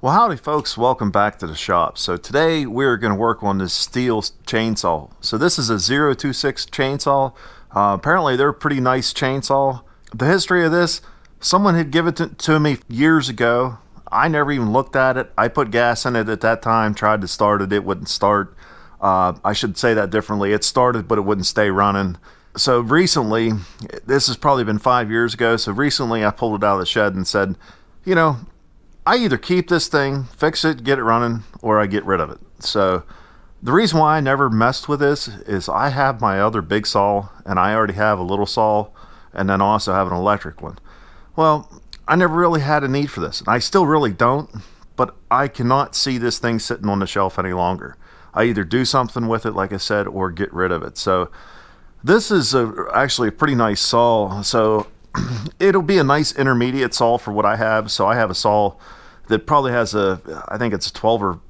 Well, howdy folks, welcome back to the shop. So today we're going to work on this Stihl chainsaw. So this is a 026 chainsaw. Apparently they're a pretty nice chainsaw. The history of this, someone had given it to me years ago. I never even looked at it. I put gas in it at that time, tried to start it, it wouldn't start. I should say that differently. It started, but it wouldn't stay running. So recently, this has probably been 5 years ago, so recently I pulled it out of the shed and said, you know, I either keep this thing, fix it, get it running, or I get rid of it. So the reason why I never messed with this is I have my other big saw, and I already have a little saw, and then also have an electric one. Well, I never really had a need for this, and I still really don't, but I cannot see this thing sitting on the shelf any longer. I either do something with it, like I said, or get rid of it. So this is actually a pretty nice saw. So it'll be a nice intermediate saw for what I have. So I have a saw that probably has I think it's a 12 or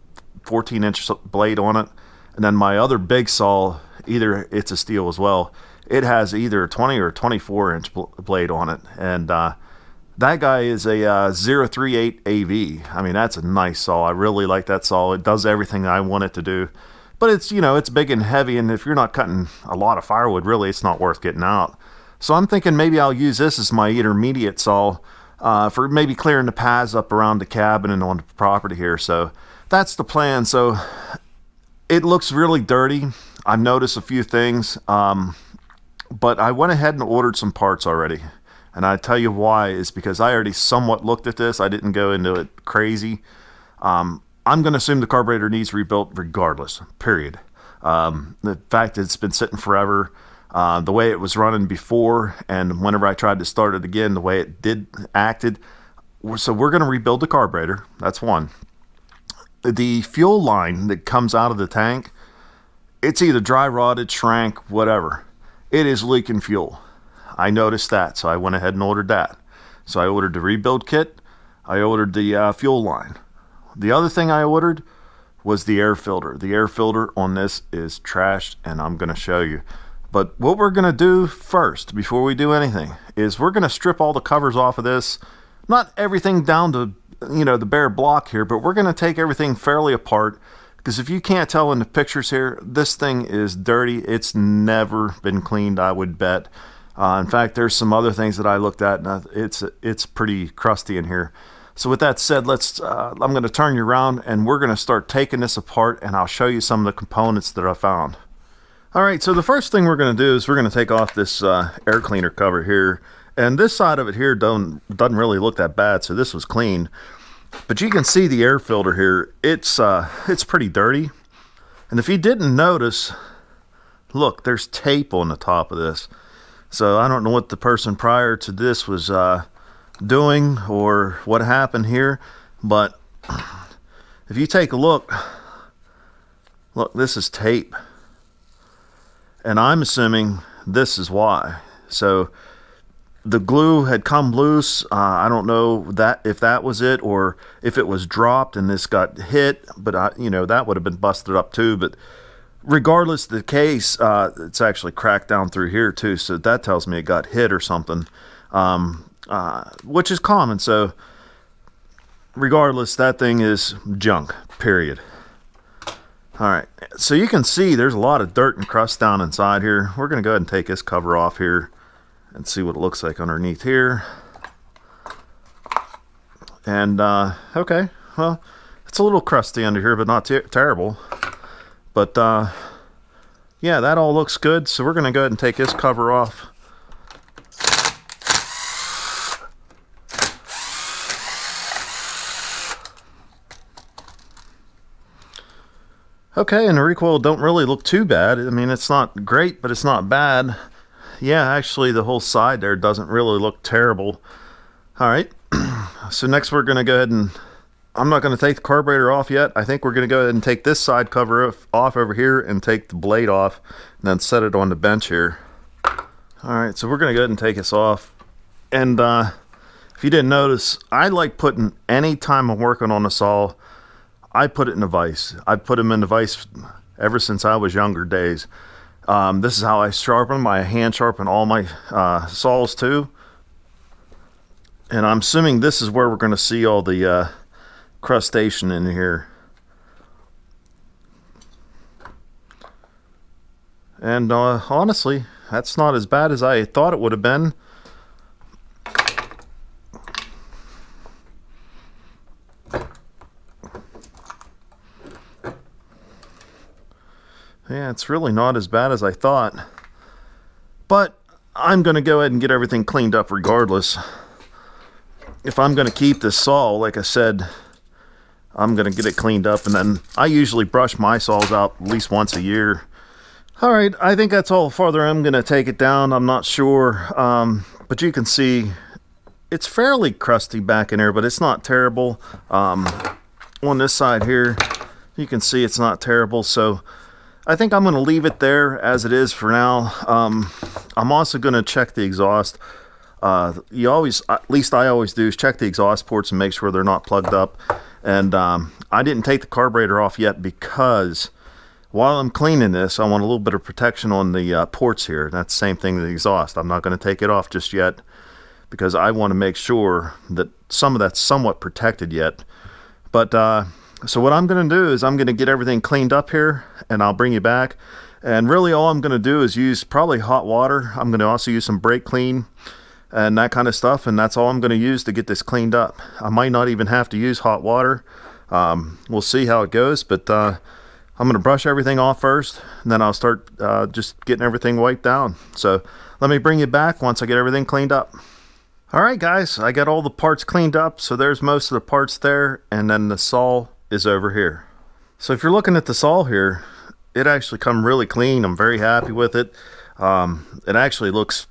14 inch blade on it. And then my other big saw, either it's a Stihl as well, it has either a 20 or 24 inch blade on it. And that guy is a 038 AV. I mean, that's a nice saw. I really like that saw. It does everything I want it to do. But it's, you know, it's big and heavy, and if you're not cutting a lot of firewood, really, it's not worth getting out. So I'm thinking maybe I'll use this as my intermediate saw for maybe clearing the paths up around the cabin and on the property here. So that's the plan. So it looks really dirty. I've noticed a few things, but I went ahead and ordered some parts already. And I tell you why is because I already somewhat looked at this. I didn't go into it crazy. I'm going to assume the carburetor needs rebuilt regardless, period. The fact that it's been sitting forever, the way it was running before, and whenever I tried to start it again, the way it acted. So we're going to rebuild the carburetor. That's one. The fuel line that comes out of the tank, it's either dry rotted, shrank, whatever. It is leaking fuel. I noticed that, so I went ahead and ordered that. So I ordered the rebuild kit. I ordered the fuel line. The other thing I ordered was the air filter. The air filter on this is trashed, and I'm going to show you. But what we're going to do first, before we do anything, is we're going to strip all the covers off of this. Not everything down to, you know, the bare block here, but we're going to take everything fairly apart. Because if you can't tell in the pictures here, this thing is dirty. It's never been cleaned, I would bet. In fact, there's some other things that I looked at, and it's pretty crusty in here. So with that said, I'm going to turn you around, and we're going to start taking this apart, and I'll show you some of the components that I found. All right, so the first thing we're going to do is we're going to take off this air cleaner cover here. And this side of it here doesn't really look that bad, so this was clean. But you can see the air filter here. It's pretty dirty. And if you didn't notice, look, there's tape on the top of this. So I don't know what the person prior to this was doing or what happened here, but if you take a look, this is tape, and I'm assuming this is why. So the glue had come loose. I don't know if that was it or if it was dropped and this got hit, but you know, that would have been busted up too. But regardless of the case, it's actually cracked down through here too, so that tells me it got hit or something, which is common. So regardless, that thing is junk, period. All right, so you can see there's a lot of dirt and crust down inside here. We're going to go ahead and take this cover off here and see what it looks like underneath here. And okay, well, it's a little crusty under here, but not terrible. But yeah, that all looks good. So we're going to go ahead and take this cover off. Okay, and the recoil don't really look too bad. I mean, it's not great, but it's not bad. Yeah, actually, the whole side there doesn't really look terrible. All right, so next we're going to go ahead and, I'm not going to take the carburetor off yet. I think we're going to go ahead and take this side cover off over here and take the blade off and then set it on the bench here. All right, so we're going to go ahead and take this off. And if you didn't notice, I like putting, any time I'm working on a saw, I put it in a vise. I put them in the vise ever since I was younger days. This is how I sharpen my hand, sharpen all my saws too. And I'm assuming this is where we're going to see all the crustation in here. And honestly, that's not as bad as I thought it would have been. Yeah, it's really not as bad as I thought. But I'm going to go ahead and get everything cleaned up regardless. If I'm going to keep this saw, like I said, I'm going to get it cleaned up. And then I usually brush my saws out at least once a year. Alright, I think that's all farther I'm going to take it down. I'm not sure. But you can see it's fairly crusty back in here, but it's not terrible. On this side here, you can see it's not terrible. So I think I'm going to leave it there as it is for now. I'm also going to check the exhaust. You always, at least I always do, is check the exhaust ports and make sure they're not plugged up. And I didn't take the carburetor off yet because while I'm cleaning this, I want a little bit of protection on the ports here. That's the same thing with the exhaust. I'm not going to take it off just yet because I want to make sure that some of that's somewhat protected yet. But so what I'm going to do is I'm going to get everything cleaned up here and I'll bring you back. And really all I'm going to do is use probably hot water. I'm going to also use some brake clean and that kind of stuff. And that's all I'm going to use to get this cleaned up. I might not even have to use hot water. We'll see how it goes. But I'm going to brush everything off first, and then I'll start just getting everything wiped down. So let me bring you back once I get everything cleaned up. All right, guys, I got all the parts cleaned up. So there's most of the parts there, and then the saw is over here. So if you're looking at the saw here, it actually come really clean. I'm very happy with it. It actually looks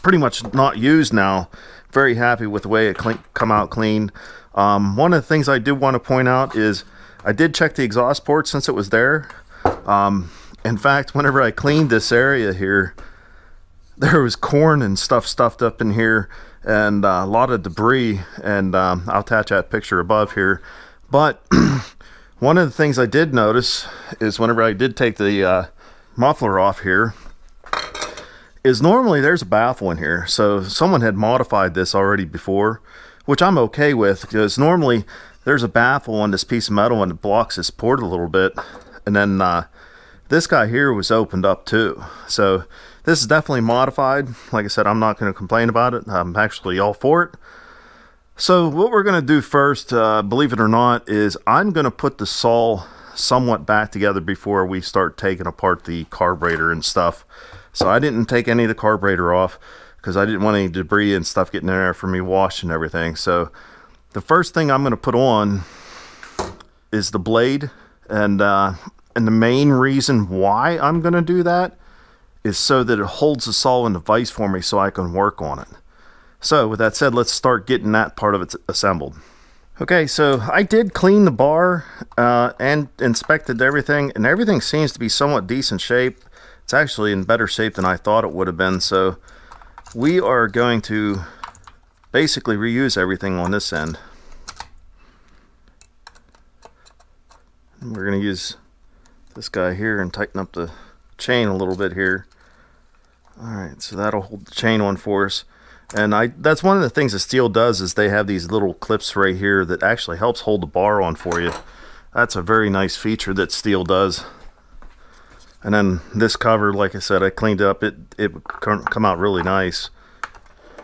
pretty much not used now. Very happy with the way it come out clean. One of the things I do want to point out is I did check the exhaust port since it was there. In fact, whenever I cleaned this area here, there was corn and stuff stuffed up in here and a lot of debris, and I'll attach that picture above here. But one of the things I did notice is whenever I did take the muffler off here, is normally there's a baffle in here. So someone had modified this already before, which I'm okay with, because normally there's a baffle on this piece of metal and it blocks this port a little bit. And then this guy here was opened up too. So this is definitely modified. Like I said, I'm not going to complain about it. I'm actually all for it. So what we're going to do first, believe it or not, is I'm going to put the saw somewhat back together before we start taking apart the carburetor and stuff. So I didn't take any of the carburetor off because I didn't want any debris and stuff getting in there for me washing everything. So the first thing I'm going to put on is the blade, and the main reason why I'm going to do that is so that it holds the saw in the vise for me so I can work on it. So with that said, let's start getting that part of it assembled. Okay, so I did clean the bar and inspected everything, and everything seems to be somewhat decent shape. It's actually in better shape than I thought it would have been. So we are going to basically reuse everything on this end. And we're going to use this guy here and tighten up the chain a little bit here. Alright, so that'll hold the chain on for us. And that's one of the things that Stihl does, is they have these little clips right here that actually helps hold the bar on for you. That's a very nice feature that Stihl does. And then this cover, like I said, I cleaned it up. It would come out really nice.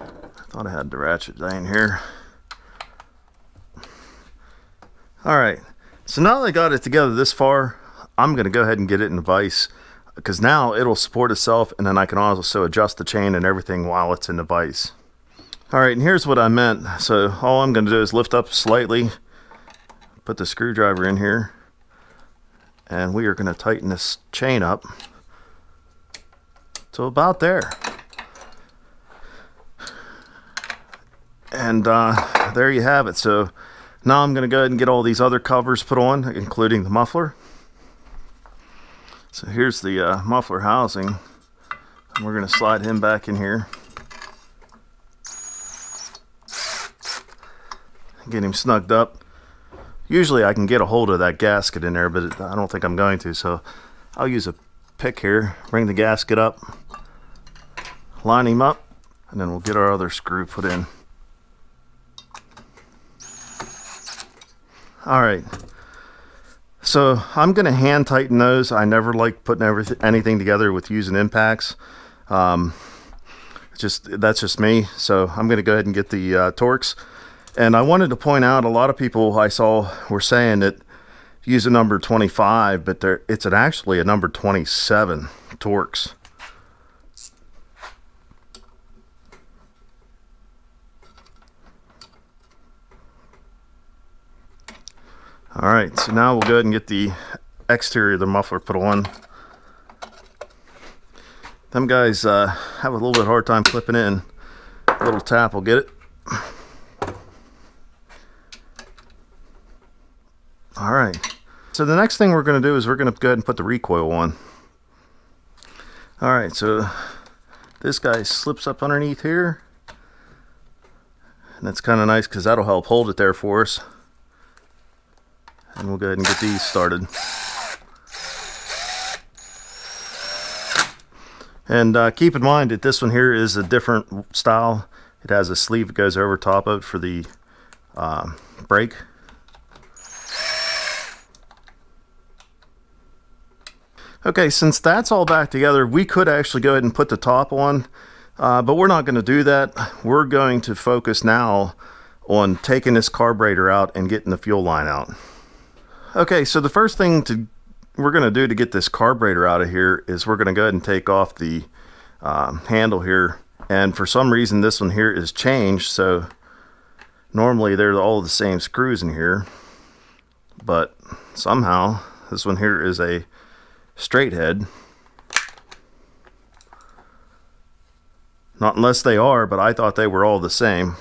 I thought I had the ratchet down here. Alright, so now that I got it together this far, I'm going to go ahead and get it in the vise, because now it'll support itself, and then I can also adjust the chain and everything while it's in the vise. Alright, and here's what I meant. So all I'm going to do is lift up slightly, put the screwdriver in here, and we are going to tighten this chain up to about there. And there you have it. So now I'm going to go ahead and get all these other covers put on, including the muffler. So here's the muffler housing. We're going to slide him back in here. Get him snugged up. Usually I can get a hold of that gasket in there, but I don't think I'm going to, so I'll use a pick here, bring the gasket up, line him up, and then we'll get our other screw put in. All right. So I'm going to hand tighten those. I never like putting anything together with using impacts. That's just me. So I'm going to go ahead and get the Torx. And I wanted to point out, a lot of people I saw were saying that use a number 25, but it's actually a number 27 Torx. All right, so now we'll go ahead and get the exterior of the muffler put on. Them guys have a little bit hard time clipping in. A little tap will get it. All right, so the next thing we're going to do is we're going to go ahead and put the recoil on. All right, so this guy slips up underneath here. And that's kind of nice because that'll help hold it there for us. And we'll go ahead and get these started. And keep in mind that this one here is a different style. It has a sleeve that goes over top of it for the brake. Okay, since that's all back together, we could actually go ahead and put the top on, but we're not going to do that. We're going to focus now on taking this carburetor out and getting the fuel line out. Okay, so the first thing we're going to do to get this carburetor out of here is we're going to go ahead and take off the handle here. And for some reason this one here is changed, so normally they're all the same screws in here, but somehow this one here is a straight head. Not unless they are, but I thought they were all the same.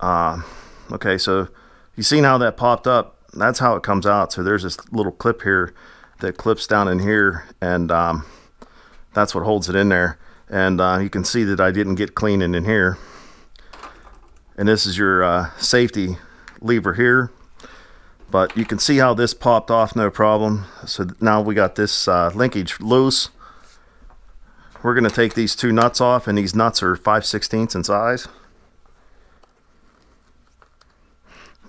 Okay, so you seen how that popped up? That's how it comes out. So there's this little clip here that clips down in here, and that's what holds it in there. And you can see that I didn't get cleaning in here. And this is your safety lever here. But you can see how this popped off no problem. So now we got this linkage loose. We're going to take these two nuts off, and these nuts are 5/16 in size.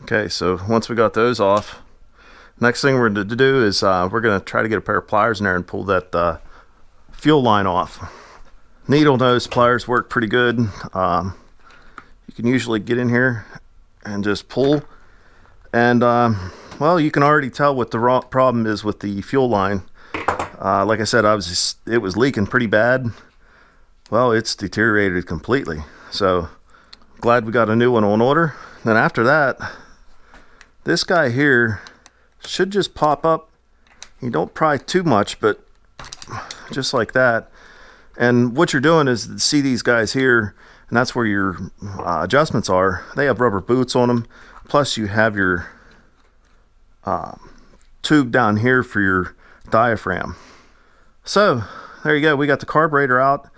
Okay, so once we got those off, next thing we're going to do is we're going to try to get a pair of pliers in there and pull that fuel line off. Needle nose pliers work pretty good. You can usually get in here and just pull. And well, you can already tell what the problem is with the fuel line. Like I said, it was leaking pretty bad. Well, it's deteriorated completely. So glad we got a new one on order. Then after that, this guy here should just pop up. You don't pry too much, but just like that. And what you're doing is see these guys here, and that's where your adjustments are. They have rubber boots on them. Plus you have your tube down here for your diaphragm. So there you go. We got the carburetor out.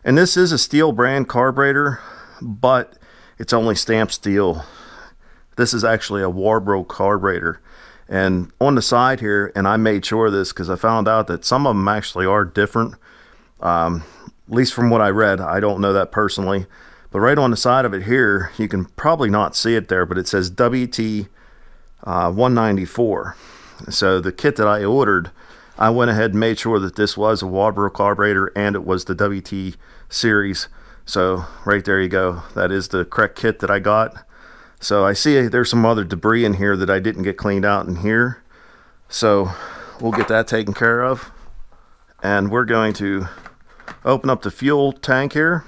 And this is a Stihl brand carburetor, but it's only stamped Stihl. This is actually a Walbro carburetor. And on the side here, and I made sure of this because I found out that some of them actually are different. At least from what I read. I don't know that personally. But right on the side of it here, you can probably not see it there, but it says WT 194. So the kit that I ordered, I went ahead and made sure that this was a Walbro carburetor and it was the WT series. So right there you go. That is the correct kit that I got. So I see there's some other debris in here that I didn't get cleaned out in here. So we'll get that taken care of. And we're going to open up the fuel tank here.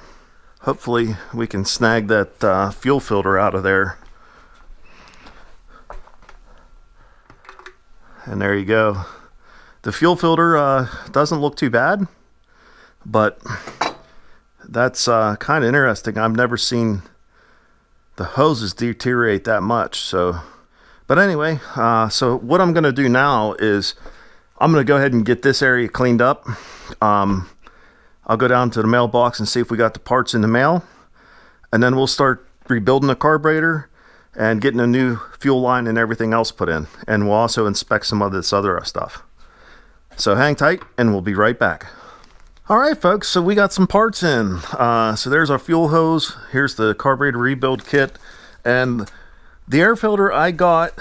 Hopefully we can snag that fuel filter out of there. And there you go. The fuel filter doesn't look too bad, but that's kind of interesting. I've never seen the hoses deteriorate that much. So, but anyway, so what I'm going to do now is I'm going to go ahead and get this area cleaned up. I'll go down to the mailbox and see if we got the parts in the mail, and then we'll start rebuilding the carburetor and getting a new fuel line and everything else put in. And we'll also inspect some of this other stuff. So hang tight and we'll be right back. All right, folks, so we got some parts in. So there's our fuel hose. Here's the carburetor rebuild kit. And The air filter I got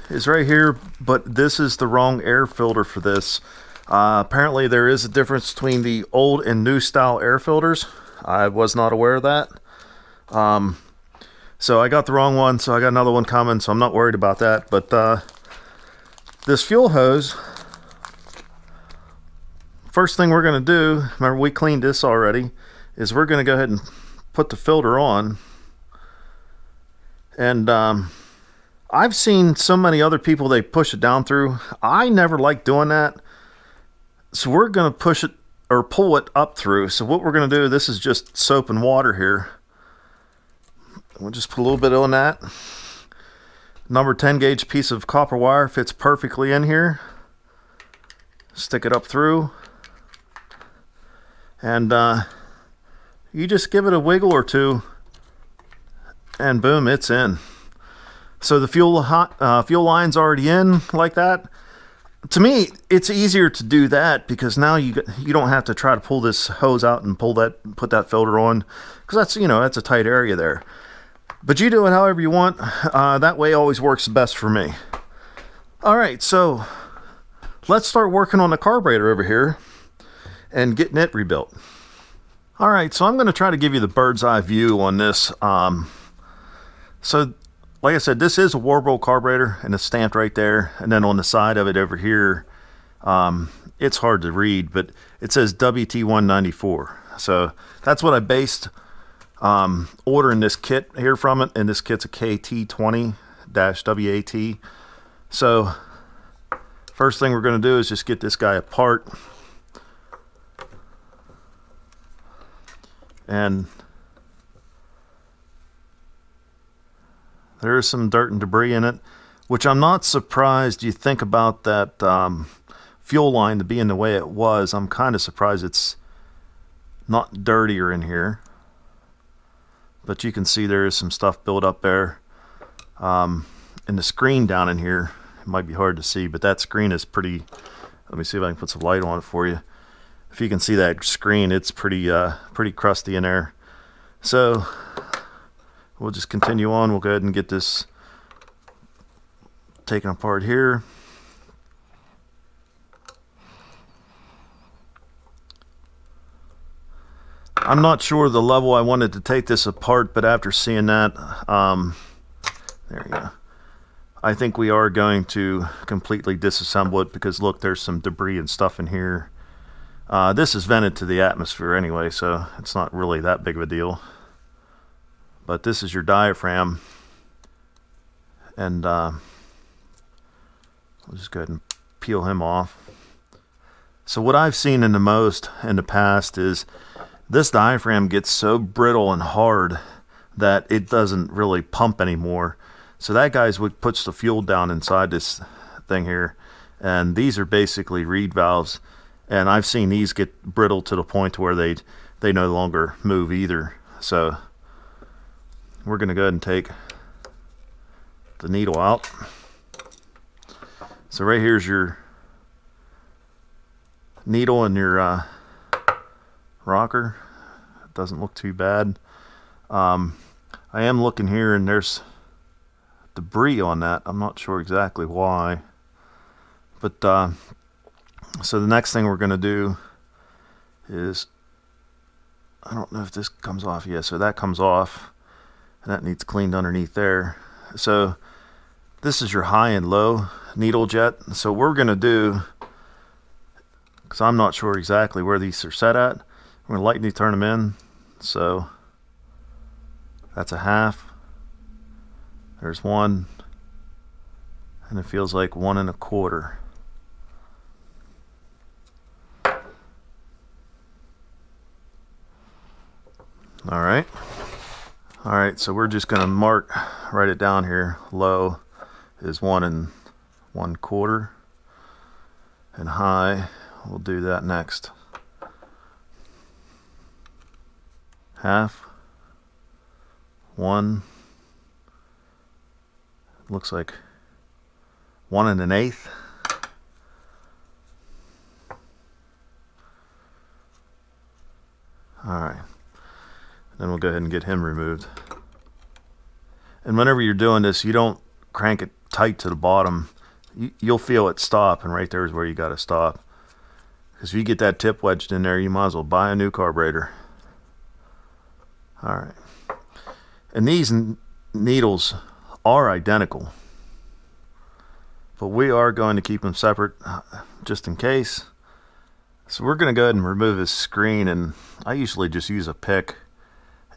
is right here, but this is the wrong air filter for this. Apparently there is a difference between the old and new style air filters. I was not aware of that. So I got the wrong one, so I got another one coming, so I'm not worried about that. But this fuel hose, first thing we're going to do, remember we cleaned this already, is we're going to go ahead and put the filter on. And I've seen so many other people, they push it down through. I never like doing that. So we're going to push it or pull it up through. So what we're going to do, this is just soap and water here. We'll just put a little bit on that. Number 10 gauge piece of copper wire fits perfectly in here. Stick it up through. And you just give it a wiggle or two. And boom, it's in. So the fuel line's already in like that. To me, it's easier to do that because now you don't have to try to pull this hose out and put that filter on, because that's, you know, that's a tight area there. But you do it however you want. That way always works best for me. All right, so let's start working on the carburetor over here and getting it rebuilt. All right, so I'm going to try to give you the bird's eye view on this. So like I said, this is a Walbro carburetor, and it's stamped right there. And then on the side of it over here, it's hard to read, but it says WT194. So that's what I based ordering this kit here from it. And this kit's a KT20-WAT. So first thing we're going to do is just get this guy apart. And there is some dirt and debris in it, which I'm not surprised. You think about that fuel line to being the way it was. I'm kind of surprised it's not dirtier in here. But you can see there is some stuff built up there. And the screen down in here, it might be hard to see, but that screen is pretty... Let me see if I can put some light on it for you. If you can see that screen, it's pretty crusty in there. So we'll just continue on. We'll go ahead and get this taken apart here. I'm not sure the level I wanted to take this apart, but after seeing that, there you go. I think we are going to completely disassemble it because look, there's some debris and stuff in here. This is vented to the atmosphere anyway, so it's not really that big of a deal. But this is your diaphragm, and we'll just go ahead and peel him off. So what I've seen in the past is this diaphragm gets so brittle and hard that it doesn't really pump anymore. So that guy's what puts the fuel down inside this thing here, and these are basically reed valves. And I've seen these get brittle to the point where they no longer move either. So we're going to go ahead and take the needle out. So right here's your needle and your rocker. It doesn't look too bad. I am looking here and there's debris on that. I'm not sure exactly why. But so the next thing we're going to do is, I don't know if this comes off. Yeah, so that comes off. And that needs cleaned underneath there. So this is your high and low needle jet. So what we're going to do, because I'm not sure exactly where these are set at, we're going to lightly turn them in. So that's a half. There's one. And it feels like 1 1/4. All right, so we're just going to write it down here. Low is 1 1/4, and high, we'll do that next. Half, 1, looks like 1 1/8. All right. Then we'll go ahead and get him removed. And whenever you're doing this, you don't crank it tight to the bottom. You'll feel it stop, and right there is where you got to stop. Because if you get that tip wedged in there, you might as well buy a new carburetor. All right. And these needles are identical, but we are going to keep them separate just in case. So we're going to go ahead and remove this screen, and I usually just use a pick.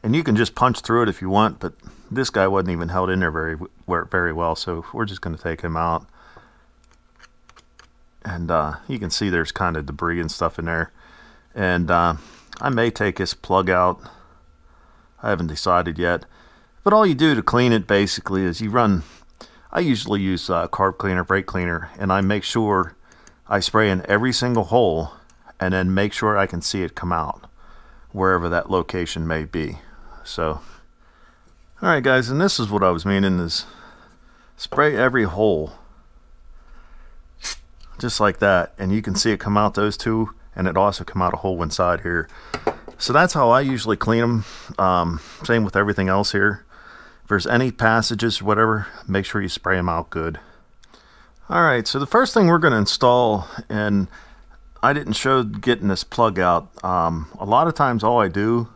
And you can just punch through it if you want, but this guy wasn't even held in there very well, so we're just going to take him out. And you can see there's kind of debris and stuff in there. And I may take this plug out. I haven't decided yet. But all you do to clean it basically is you run, I usually use carb cleaner, brake cleaner, and I make sure I spray in every single hole and then make sure I can see it come out wherever that location may be. So, alright guys, and this is what I was meaning, is spray every hole just like that, and you can see it come out those two, and it also come out a hole inside here. So that's how I usually clean them. Same with everything else here. If there's any passages or whatever, make sure you spray them out good. Alright, so the first thing we're going to install, and I didn't show getting this plug out. A lot of times all I do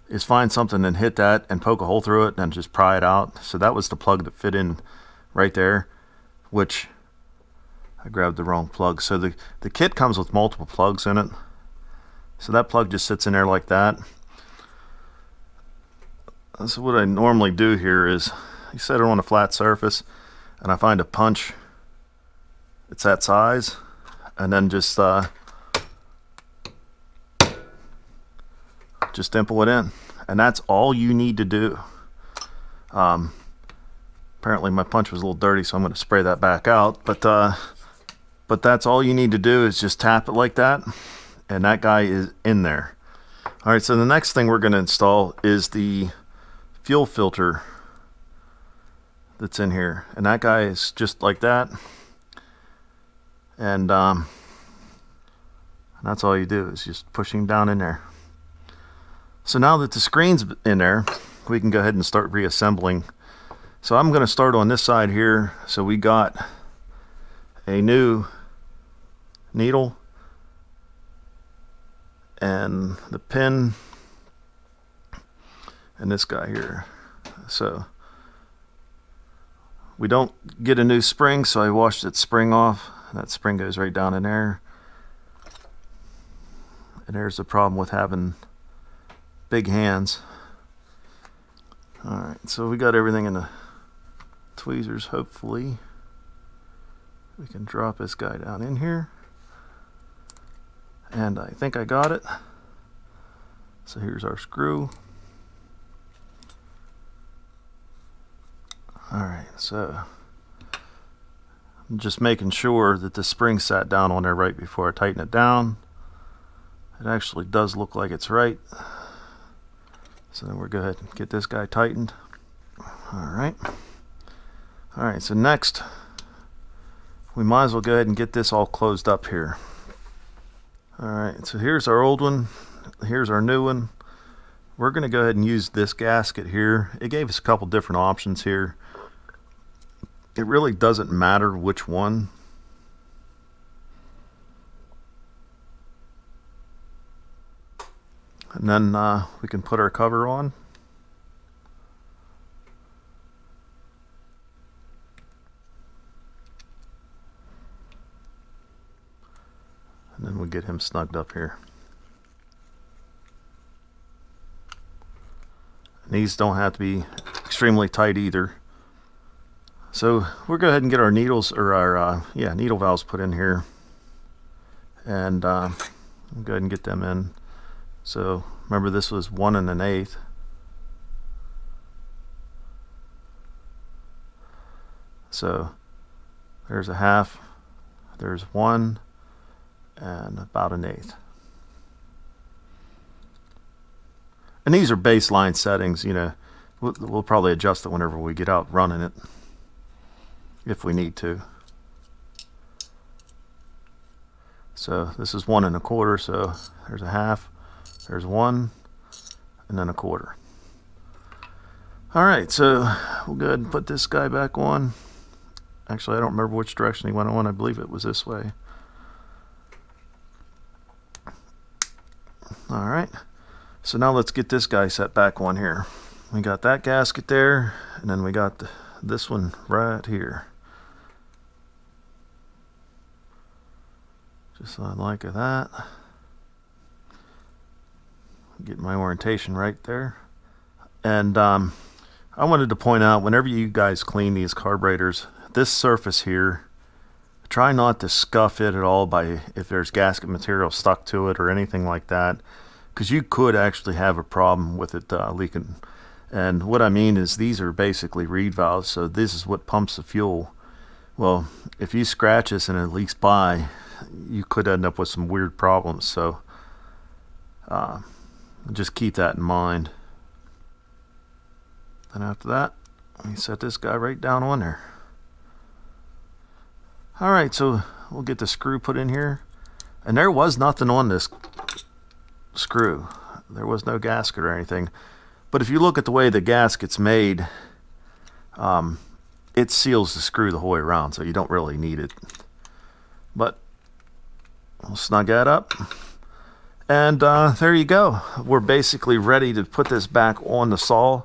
is find something and hit that and poke a hole through it and just pry it out. So that was the plug that fit in right there, which I grabbed the wrong plug. So the kit comes with multiple plugs in it. So that plug just sits in there like that. So what I normally do here is you set it on a flat surface, and I find a punch it's that size, and then just dimple it in, and that's all you need to do. Apparently my punch was a little dirty, so I'm going to spray that back out, but that's all you need to do is just tap it like that, and that guy is in there. Alright, so the next thing we're going to install is the fuel filter that's in here, and that guy is just like that, and that's all you do is just push him down in there. So now that the screen's in there, we can go ahead and start reassembling. So I'm going to start on this side here. So we got a new needle and the pin and this guy here. So we don't get a new spring, so I washed that spring off. That spring goes right down in there. And there's the problem with having big hands. Alright, so we got everything in the tweezers. Hopefully we can drop this guy down in here. And I think I got it. So here's our screw. Alright, so I'm just making sure that the spring sat down on there right before I tighten it down. It actually does look like it's right. So then we'll go ahead and get this guy tightened. Alright. Alright, so next we might as well go ahead and get this all closed up here. Alright, so here's our old one. Here's our new one. We're going to go ahead and use this gasket here. It gave us a couple different options here. It really doesn't matter which one. And then we can put our cover on. And then we'll get him snugged up here. And these don't have to be extremely tight either. So we'll go ahead and get our needles, or our needle valves put in here. And we'll go ahead and get them in. So remember, this was 1 1/8. So there's a half, there's 1, and about 1/8. And these are baseline settings, you know. We'll probably adjust it whenever we get out running it, if we need to. So this is 1 1/4, so there's a half, there's 1, and then 1/4. All right, so we'll go ahead and put this guy back on. Actually, I don't remember which direction he went on. I believe it was this way. All right, so now let's get this guy set back on here. We got that gasket there, and then we got this one right here. Just like that. Get my orientation right there. And I wanted to point out, whenever you guys clean these carburetors, this surface here, try not to scuff it at all by if there's gasket material stuck to it or anything like that, because you could actually have a problem with it leaking. And what I mean is, these are basically reed valves, so this is what pumps the fuel. Well, if you scratch this and it leaks by, you could end up with some weird problems. So just keep that in mind. Then after that, let me set this guy right down on there. Alright, so we'll get the screw put in here. And there was nothing on this screw. There was no gasket or anything. But if you look at the way the gasket's made, it seals the screw the whole way around, so you don't really need it. But we'll snug that up. And there you go. We're basically ready to put this back on the saw,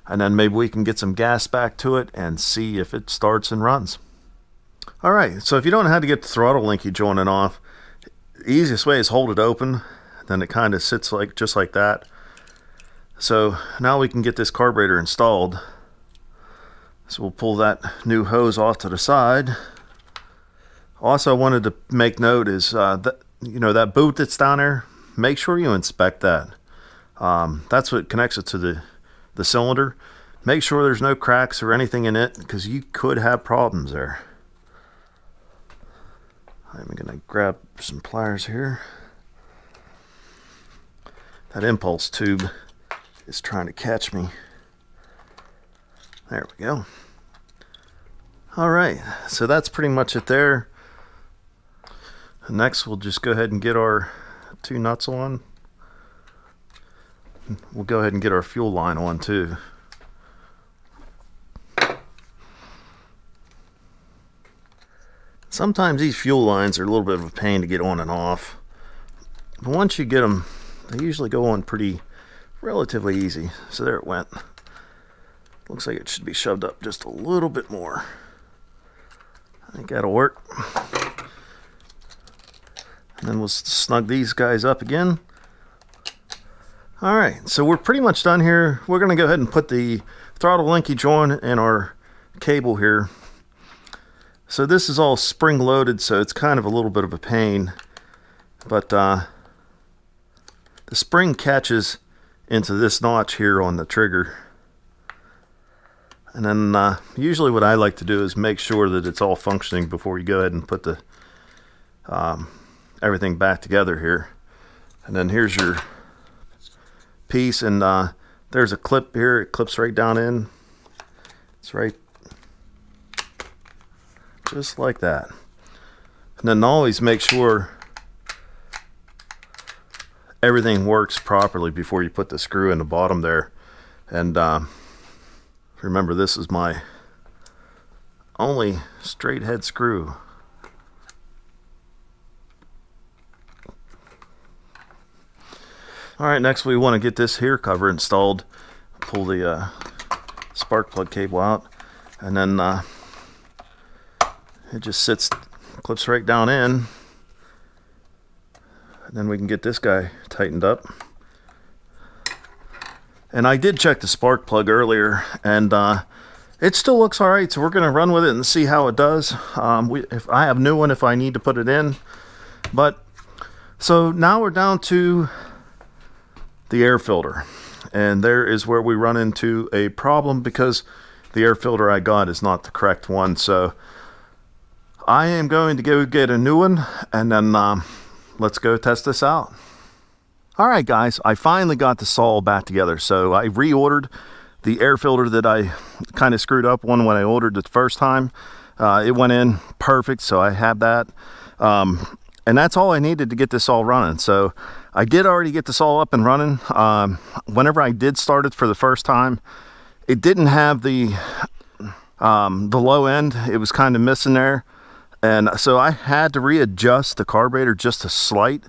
and then maybe we can get some gas back to it and see if it starts and runs. Alright, so if you don't know how to get the throttle linkage on and off, the easiest way is hold it open, then it kind of sits just like that. So now we can get this carburetor installed. So we'll pull that new hose off to the side. Also, I wanted to make note is that, you know, that boot that's down there, make sure you inspect that. That's what connects it to the cylinder. Make sure there's no cracks or anything in it, because you could have problems there. I'm gonna grab some pliers here. That impulse tube is trying to catch me. There we go. Alright, so that's pretty much it there. Next, we'll just go ahead and get our two nuts on. We'll go ahead and get our fuel line on too. Sometimes these fuel lines are a little bit of a pain to get on and off. But once you get them, they usually go on relatively easy. So there it went. Looks like it should be shoved up just a little bit more. I think that'll work. And then we'll snug these guys up again. Alright, so we're pretty much done here. We're going to go ahead and put the throttle linkage on and our cable here. So this is all spring loaded, so it's kind of a little bit of a pain. But the spring catches into this notch here on the trigger. And then usually what I like to do is make sure that it's all functioning before you go ahead and put the everything back together here. And then here's your piece, and there's a clip here. It clips right down in. It's right just like that. And then always make sure everything works properly before you put the screw in the bottom there. And remember, this is my only straight head screw. Alright, next we want to get this here cover installed. Pull the spark plug cable out, and then it just clips right down in. And then we can get this guy tightened up. And I did check the spark plug earlier, and it still looks alright, so we're going to run with it and see how it does. If I have a new one if I need to put it in. But so now we're down to the air filter, and there is where we run into a problem, because the air filter I got is not the correct one. So I am going to go get a new one, and then let's go test this out. Alright guys, I finally got the saw back together. So I reordered the air filter that I kind of screwed up on when I ordered it the first time. It went in perfect, so I have that. And that's all I needed to get this all running. So I did already get this all up and running. Whenever I did start it for the first time, it didn't have the low end. It was kind of missing there, and so I had to readjust the carburetor just a slight.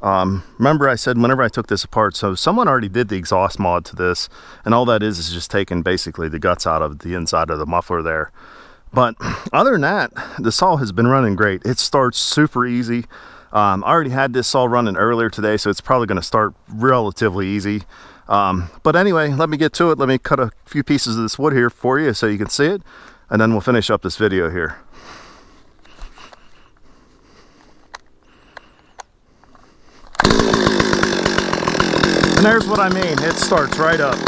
Remember I said whenever I took this apart, so someone already did the exhaust mod to this, and all that is just taking basically the guts out of the inside of the muffler there. But other than that, the saw has been running great. It starts super easy. I already had this saw running earlier today, so it's probably going to start relatively easy. But anyway, let me get to it. Let me cut a few pieces of this wood here for you so you can see it, and then we'll finish up this video here. And there's what I mean, it starts right up.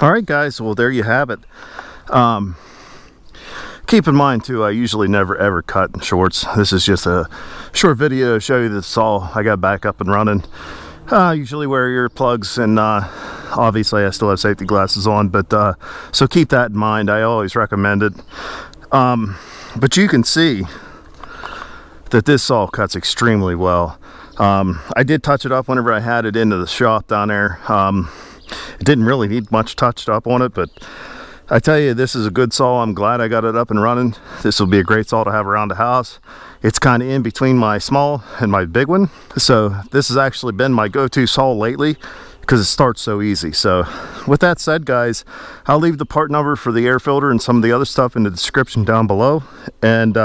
All right, guys, well, there you have it. Keep in mind too, I usually never ever cut in shorts. This is just a short video to show you the saw I got back up and running. Usually wear earplugs, and obviously I still have safety glasses on, but so keep that in mind. I always recommend it. But you can see that this saw cuts extremely well. I did touch it up whenever I had it into the shop down there. It didn't really need much touched up on it, but I tell you, this is a good saw. I'm glad I got it up and running. This will be a great saw to have around the house. It's kind of in between my small and my big one, so this has actually been my go-to saw lately because it starts so easy. So with that said, guys, I'll leave the part number for the air filter and some of the other stuff in the description down below, and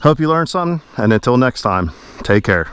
hope you learned something, and until next time, take care.